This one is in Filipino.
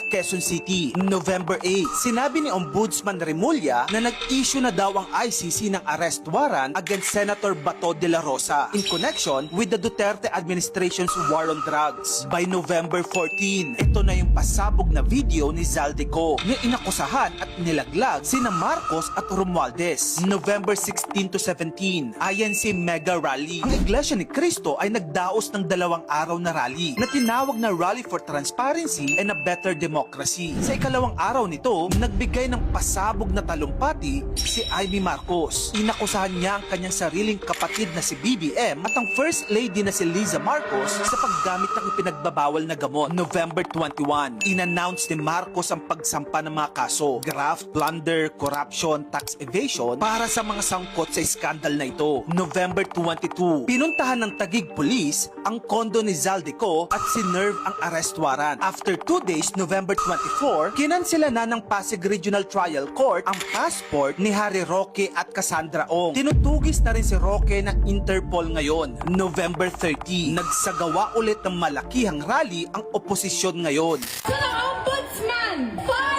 Quezon City. November 8, sinabi ni Ombudsman Remulla na nag-issue na daw ang ICC ng arrest warrant against Senator Bato de la Rosa in connection with the Duterte administration's war on drugs. By November 14, ito na yung pasabog na video ni Zaldico na inakusahan at nilaglag sina Marcos at Romualdez. November 16 to 17, INC Mega Rally. Ang Iglesia ni Cristo ay nagdaos ng 2 araw na rally na tinawag na Rally for Transparency and a Better Democracy. Sa ikalawang araw nito, nagbigay ng pasabog na talumpati si Amy Marcos. Inakusahan niya ang kanyang sariling kapatid na si BBM at ang First Lady na si Liza Marcos sa paggamit ng ipinagbabawal na gamot. November 21, inannounce ni Marcos ang pagsampa ng mga kaso, graft, plunder, corruption, tax evasion para sa mga sangkot sa iskandal na ito. November 22, pinuntahan ng Taguig Police ang kondo ni Zaldico at sinerve ang arrest warrant. After 2 days, November 24, kinansela na ng Pasig Regional Trial Court ang passport ni Harry Roque at Cassandra Ong. Tinutugis na rin si Roque ng Interpol ngayon. November 30, nagsagawa ulit ng malakihang rally ang oposisyon ngayon. To the Ombudsman!